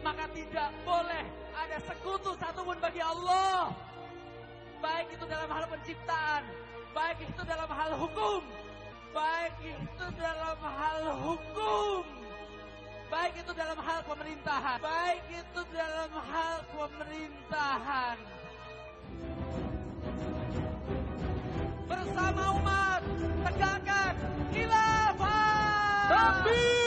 maka tidak boleh ada sekutu satupun bagi Allah. Baik itu dalam hal penciptaan, baik itu dalam hal hukum, baik itu dalam hal hukum, baik itu dalam hal pemerintahan, baik itu dalam hal pemerintahan. Bersama umat tegakkan khilafah. Takbir.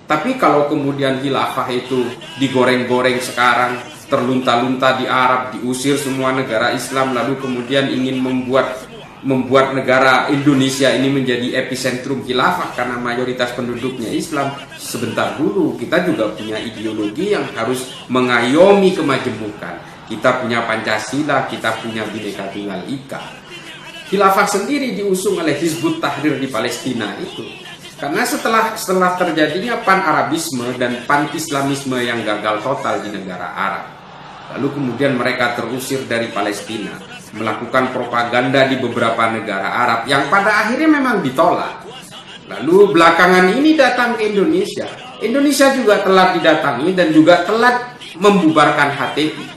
Tapi kalau kemudian khilafah itu digoreng-goreng sekarang, terlunta-lunta di Arab, diusir semua negara Islam, lalu kemudian ingin membuat negara Indonesia ini menjadi epicentrum khilafah karena mayoritas penduduknya Islam. Sebentar dulu, kita juga punya ideologi yang harus mengayomi kemajemukan. Kita punya Pancasila, kita punya Bhinneka Tunggal Ika. Khilafah sendiri diusung oleh Hizbut Tahrir di Palestina itu. Karena setelah terjadinya pan-Arabisme dan pan-Islamisme yang gagal total di negara Arab, lalu kemudian mereka terusir dari Palestina, melakukan propaganda di beberapa negara Arab yang pada akhirnya memang ditolak. Lalu belakangan ini datang ke Indonesia. Indonesia juga telat didatangi dan juga telat membubarkan HTI.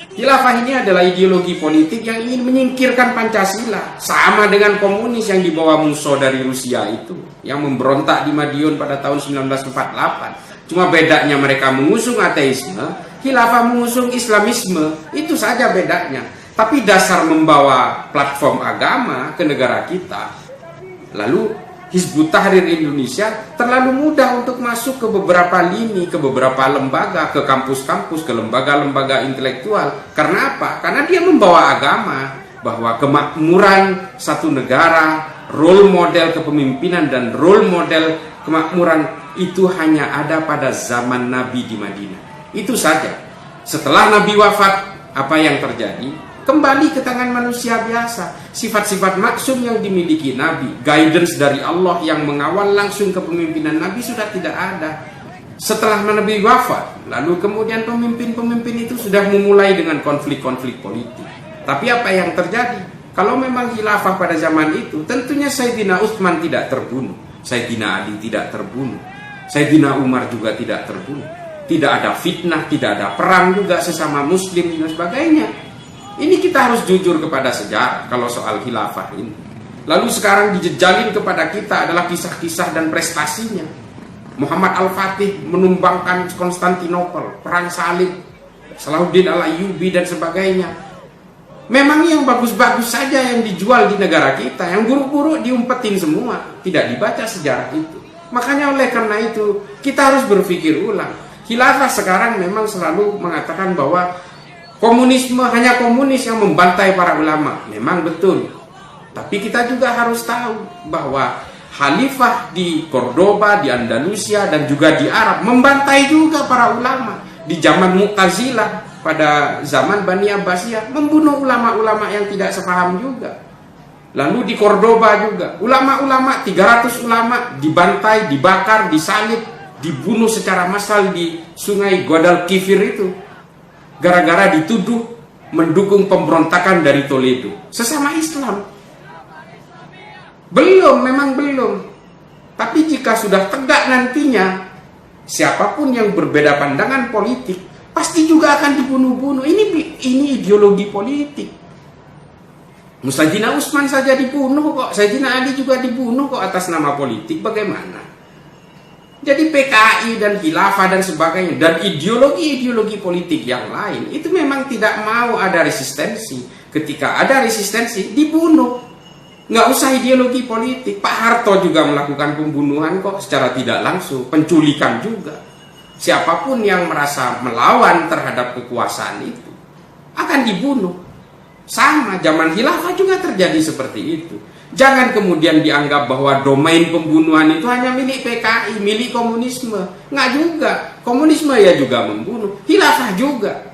Khilafah ini adalah ideologi politik yang ingin menyingkirkan Pancasila, sama dengan komunis yang dibawa musuh dari Rusia itu, yang memberontak di Madiun pada tahun 1948. Cuma bedanya mereka mengusung ateisme, khilafah mengusung Islamisme, itu saja bedanya. Tapi dasar membawa platform agama ke negara kita, lalu Hizbut Tahrir Indonesia terlalu mudah untuk masuk ke beberapa lini, ke beberapa lembaga, ke kampus-kampus, ke lembaga-lembaga intelektual. Karena apa? Karena dia membawa agama, bahwa kemakmuran satu negara, role model kepemimpinan dan role model kemakmuran itu hanya ada pada zaman Nabi di Madinah. Itu saja. Setelah Nabi wafat, apa yang terjadi? Kembali ke tangan manusia biasa. Sifat-sifat maksum yang dimiliki Nabi, guidance dari Allah yang mengawal langsung kepemimpinan Nabi sudah tidak ada. Setelah Nabi wafat, lalu kemudian pemimpin-pemimpin itu sudah memulai dengan konflik-konflik politik. Tapi apa yang terjadi? Kalau memang khilafah pada zaman itu, tentunya Sayyidina Utsman tidak terbunuh, Sayyidina Ali tidak terbunuh, Sayyidina Umar juga tidak terbunuh. Tidak ada fitnah, tidak ada perang juga sesama muslim dan sebagainya. Ini kita harus jujur kepada sejarah kalau soal khilafah ini. Lalu sekarang dijejalin kepada kita adalah kisah-kisah dan prestasinya. Muhammad Al-Fatih menumbangkan Konstantinopel, perang salib, Salahuddin Al-Ayyubi dan sebagainya. Memang yang bagus-bagus saja yang dijual di negara kita, yang buruk-buruk diumpetin semua, tidak dibaca sejarah itu. Makanya oleh karena itu kita harus berpikir ulang. Khilafah sekarang memang selalu mengatakan bahwa komunisme hanya komunis yang membantai para ulama. Memang betul. Tapi kita juga harus tahu bahwa khalifah di Cordoba, di Andalusia dan juga di Arab membantai juga para ulama. Di zaman Mu'tazilah pada zaman Bani Abbasiyah membunuh ulama-ulama yang tidak sepaham juga. Lalu di Cordoba juga ulama-ulama 300 ulama dibantai, dibakar, disalib, dibunuh secara massal di Sungai Guadalquivir itu. Gara-gara dituduh mendukung pemberontakan dari Toledo, sesama Islam. Memang belum. Tapi jika sudah tegak nantinya, siapapun yang berbeda pandangan politik pasti juga akan dibunuh-bunuh. Ini ideologi politik. Sayyidina Utsman saja dibunuh kok, Sayyidina Ali juga dibunuh kok atas nama politik. Bagaimana? Jadi PKI dan khilafah dan sebagainya dan ideologi-ideologi politik yang lain itu memang tidak mau ada resistensi. Ketika ada resistensi dibunuh. Nggak usah ideologi politik. Pak Harto juga melakukan pembunuhan kok secara tidak langsung, penculikan juga. Siapapun yang merasa melawan terhadap kekuasaan itu akan dibunuh. Sama zaman khilafah juga terjadi seperti itu. Jangan kemudian dianggap bahwa domain pembunuhan itu hanya milik PKI, milik komunisme. Nggak juga. Komunisme ya juga membunuh. Khilafah juga.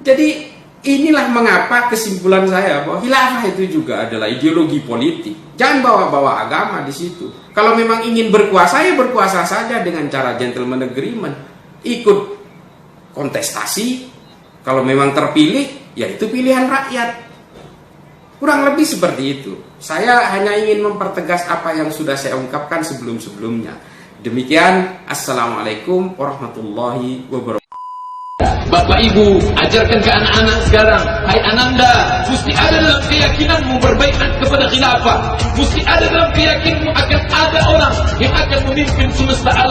Jadi inilah mengapa kesimpulan saya bahwa khilafah itu juga adalah ideologi politik. Jangan bawa-bawa agama di situ. Kalau memang ingin berkuasa, ya berkuasa saja dengan cara gentleman agreement. Ikut kontestasi. Kalau memang terpilih, ya itu pilihan rakyat. Kurang lebih seperti itu. Saya hanya ingin mempertegas apa yang sudah saya ungkapkan sebelum-sebelumnya. Demikian, Assalamualaikum warahmatullahi wabarakatuh. Bapak Ibu, ajarkan ke anak-anak sekarang. Hai Ananda, mesti ada dalam keyakinanmu berbaikat kepada khilafah. Mesti ada dalam keyakinanmu akan ada orang yang akan memimpin semesta alam.